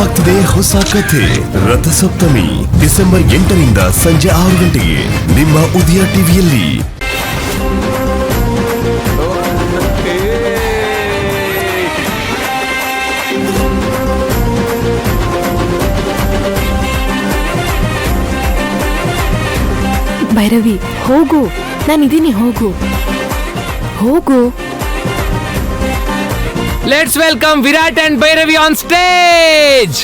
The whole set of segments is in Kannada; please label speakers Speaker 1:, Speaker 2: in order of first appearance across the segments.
Speaker 1: ಶುರುವಾಗ್ತಿದೆ ಹೊಸ ಕಥೆ ರಥಸಪ್ತಮಿ ಡಿಸೆಂಬರ್ 8ರಿಂದ ಸಂಜೆ 6 ಗಂಟೆಗೆ ನಿಮ್ಮ ಉದಯ ಟಿವಿಯಲ್ಲಿ.
Speaker 2: ಭೈರವಿ ಹೋಗು, ನಾನಿದ್ದೀನಿ, ಹೋಗು ಹೋಗು.
Speaker 3: Let's welcome Virat and Bhairavi on stage.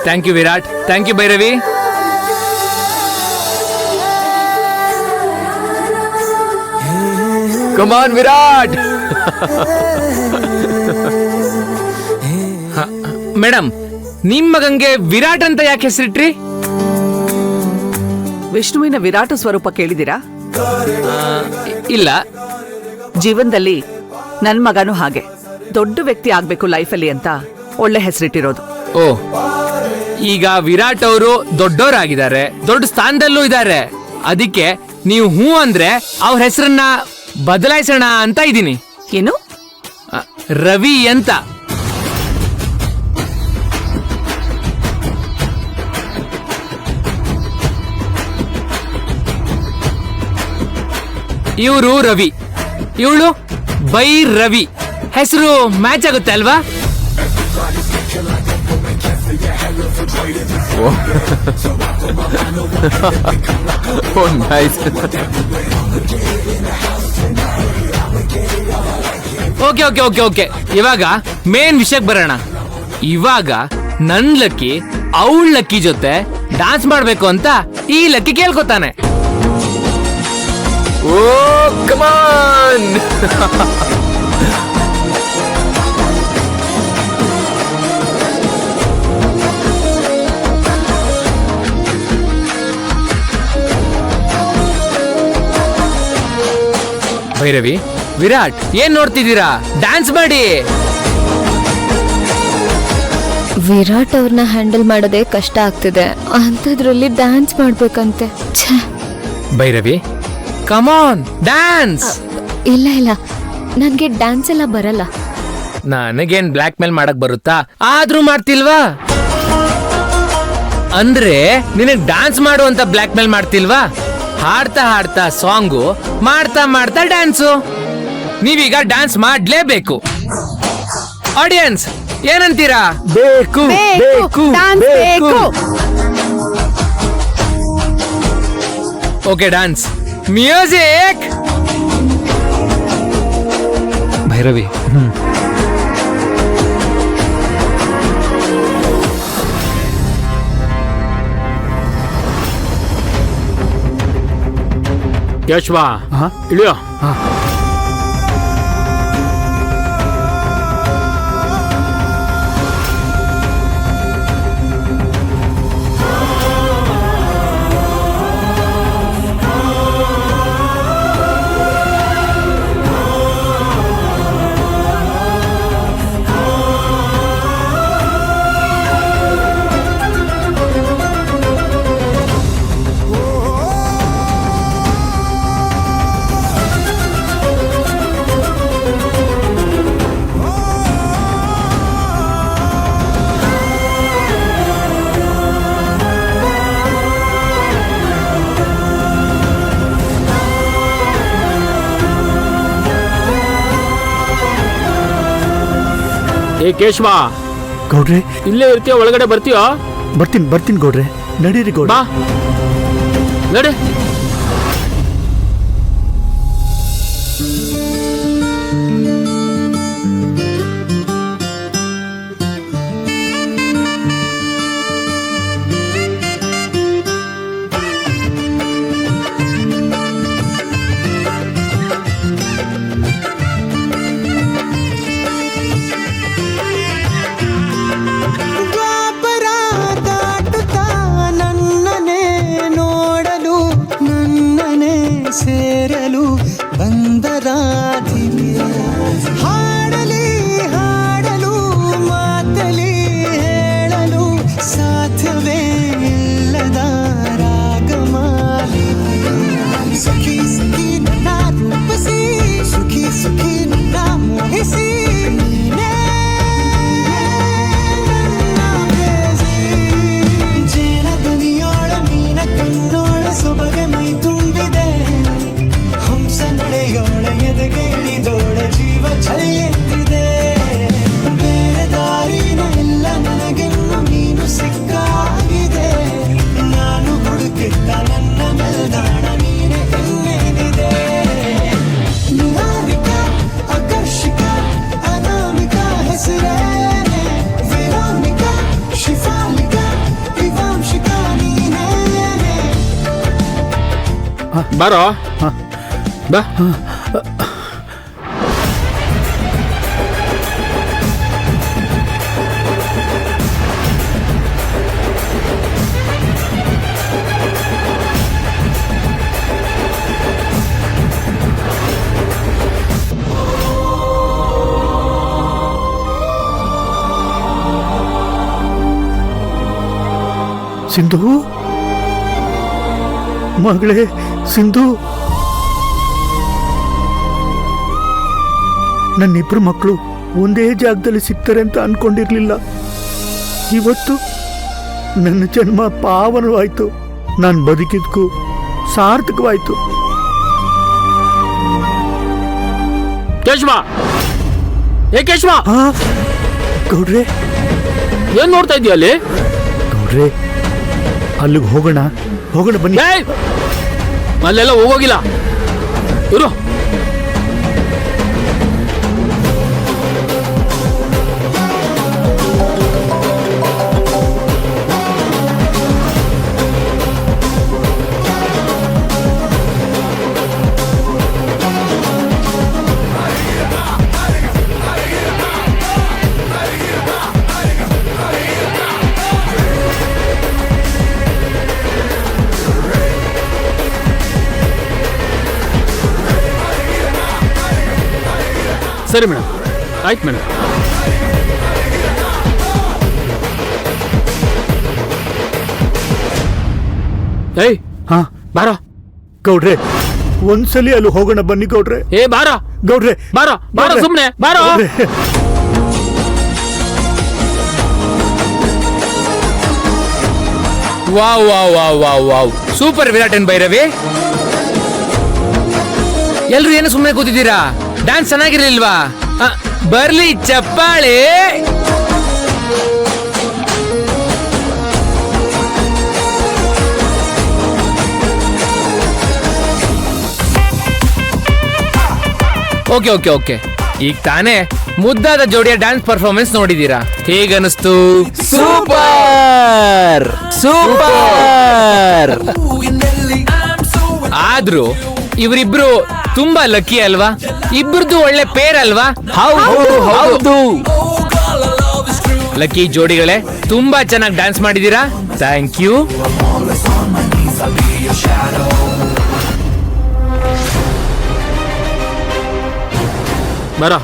Speaker 3: Thank you Virat, thank you Bhairavi. Come on Virat. Madam, ನಿಮ್ ಮಗಂಗೆ ವಿರಾಟ್ ಅಂತ ಯಾಕೆ ಹೆಸರಿಟ್ರಿ?
Speaker 4: ವಿಷ್ಣುವಿನ ವಿರಾಟ ಸ್ವರೂಪ ಕೇಳಿದಿರಾ?
Speaker 3: ಇಲ್ಲ.
Speaker 4: ಜೀವನದಲ್ಲಿ ನನ್ ಮಗನೂ ಹಾಗೆ ದೊಡ್ಡ ವ್ಯಕ್ತಿ ಆಗ್ಬೇಕು ಲೈಫಲ್ಲಿ ಅಂತ ಒಳ್ಳೆ ಹೆಸರಿಟ್ಟಿರೋದು.
Speaker 3: ಓ, ಈಗ ವಿರಾಟ್ ಅವರು ದೊಡ್ಡವರಾಗಿದ್ದಾರೆ, ದೊಡ್ಡ ಸ್ಥಾನದಲ್ಲೂ ಇದ್ದಾರೆ. ಅದಕ್ಕೆ ನೀವು ಹೂ ಅಂದ್ರೆ ಅವ್ರ ಹೆಸರನ್ನ ಬದಲಾಯಿಸೋಣ ಅಂತ ಇದ್ದೀನಿ.
Speaker 4: ಏನು?
Speaker 3: ರವಿ ಅಂತ. ಇವರು ರವಿ, ಇವಳು ಭೈರವಿ. ಹೆಸರು ಮ್ಯಾಚ್ ಆಗುತ್ತೆ ಅಲ್ವಾ? ಓಕೆ ಓಕೆ ಓಕೆ ಓಕೆ ಇವಾಗ ಮೇನ್ ವಿಷಯಕ್ಕೆ ಬರೋಣ. ಇವಾಗ ನನ್ ಲಕ್ಕಿ ಅವಳ ಲಕ್ಕಿ ಜೊತೆ ಡಾನ್ಸ್ ಮಾಡ್ಬೇಕು ಅಂತ ಈ ಲಕ್ಕಿ ಕೇಳ್ಕೊತಾನೆ. ಓ ಕಮಾನ್. ಭೈರವಿ, ವಿರಾಟ್, ಏನ್ ನೋಡ್ತಿದ್ದೀರಾ? ಡ್ಯಾನ್ಸ್ ಮಾಡಿ.
Speaker 2: ವಿರಾಟ್ ಅವ್ರನ್ನ ಹ್ಯಾಂಡಲ್ ಮಾಡೋದೇ ಕಷ್ಟ ಆಗ್ತಿದೆ, ಅಂಥದ್ರಲ್ಲಿ ಡ್ಯಾನ್ಸ್ ಮಾಡ್ಬೇಕಂತೆ.
Speaker 3: ಭೈರವಿ, ಕಮಾನ್ ಡ್ಯಾನ್ಸ್.
Speaker 2: ಇಲ್ಲ ಇಲ್ಲ, ನನ್ಗೆ ಡ್ಯಾನ್ಸ್ ಎಲ್ಲ ಬರಲ್ಲ.
Speaker 3: ನನಗೇನ್ ಬ್ಲ್ಯಾಕ್ ಮೇಲ್ ಮಾಡಕ್ ಬರುತ್ತಾ? ಆದ್ರೂ ಮಾಡ್ತಿಲ್ವಾ? ಅಂದ್ರೆ ನಿನಗ್ ಡ್ಯಾನ್ಸ್ ಮಾಡುವಂತ ಬ್ಲ್ಯಾಕ್ ಮೇಲ್ ಮಾಡ್ತಿಲ್ವಾ? ಹಾಡ್ತಾ ಹಾಡ್ತಾ ಸಾಂಗು, ಮಾಡ್ತಾ ಮಾಡ್ತಾ ಡ್ಯಾನ್ಸು. ನೀವೀಗ ಡ್ಯಾನ್ಸ್ ಮಾಡ್ಲೇಬೇಕು. ಆಡಿಯನ್ಸ್ ಏನಂತೀರಾ? ಬೇಕು ಬೇಕು ಬೇಕು. Okay, dance music. ಭೈರವಿ, ಯಶ್ವಾ ಇಳಿಯೋ. ಏ ಕೇಶವ,
Speaker 5: ಗೌಡ್ರೆ
Speaker 3: ಇಲ್ಲೇ ಇರ್ತೀಯ? ಒಳಗಡೆ ಬರ್ತೀಯೋ?
Speaker 5: ಬರ್ತೀನಿ ಗೌಡ್ರೆ, ನಡೀರಿ ಗೌಡ್ರೆ.
Speaker 3: ಬಾ ನಡೆ.
Speaker 6: ನನ್ನ
Speaker 3: ಬಾರೋ ಬಾ.
Speaker 5: ಸಿಂಧು ಮಗಳೇ, ಸಿಂಧು, ನನ್ನಿಬ್ರು ಮಕ್ಕಳು ಒಂದೇ ಜಾಗದಲ್ಲಿ ಸಿಗ್ತಾರೆ ಅಂತ ಅನ್ಕೊಂಡಿರ್ಲಿಲ್ಲ. ಇವತ್ತು ನನ್ನ ಜನ್ಮ ಪಾವನವಾಯ್ತು. ನಾನು ಬದುಕಿದ್ಕು ಸಾರ್ಥಕವಾಯ್ತು.
Speaker 3: ಕೇಶವ, ಏ ಕೇಶವ,
Speaker 5: ಹಾ ಗೌಡ್ರೆ,
Speaker 3: ಏನ್ ನೋಡ್ತಾ ಇದೀಯ ಅಲ್ಲಿ?
Speaker 5: ಗೌಡ್ರೆ, ಅಲ್ಲಿಗೆ ಹೋಗೋಣ ಬನ್ನಿ.
Speaker 3: ಏಯ್! ಅಲ್ಲೆಲ್ಲ ಹೋಗೋಗಿಲ್ಲ, ಇರು. ಸರಿ ಮೇಡಮ್, ಆಯ್ತು ಮೇಡಮ್. ಏಯ್
Speaker 5: ಹಾ
Speaker 3: ಬಾರೋ
Speaker 5: ಗೌಡ್ರೆ, ಒಂದ್ಸಲಿ ಅಲ್ಲಿ ಹೋಗೋಣ ಬನ್ನಿ ಗೌಡ್ರೆ.
Speaker 3: ಏ ಬಾರೋ
Speaker 5: ಗೌಡ್ರೆ,
Speaker 3: ಬಾರೋ ಬಾರೋ,
Speaker 5: ಗೌಡ್ರೆ,
Speaker 3: ಸುಮ್ನೆ ಬಾರೋ.
Speaker 5: ಗೌಡ್ರೆ.
Speaker 3: Wow wow wow wow wow, super Virat and Bhairavi. ಎಲ್ರು ಏನು ಸುಮ್ಮನೆ ಕೂತಿದ್ದೀರಾ? ಡ್ಯಾನ್ಸ್ ಚೆನ್ನಾಗಿರ್ಲಿಲ್ವಾ? ಬರ್ಲಿ ಚಪ್ಪಾಳೆ. ಓಕೆ ಓಕೆ ಓಕೆ, ಈಗ ತಾನೇ ಮುದ್ದಾದ ಜೋಡಿಯ ಡ್ಯಾನ್ಸ್ ಪರ್ಫಾರ್ಮೆನ್ಸ್ ನೋಡಿದೀರಾ, ಹೇಗನ್ನಿಸ್ತು? Super super. ಆದ್ರೂ ಇವರಿಬ್ರು ತುಂಬಾ ಲಕ್ಕಿ ಅಲ್ವಾ? ಇಬ್ರದ್ದು ಒಳ್ಳೆ ಪೇರ್ ಅಲ್ವಾ? ಹೌದು, ಲಕ್ಕಿ ಜೋಡಿಗಳೇ, ತುಂಬಾ ಚೆನ್ನಾಗಿ ಡ್ಯಾನ್ಸ್ ಮಾಡಿದೀರಾ. Thank you. ಬರೋ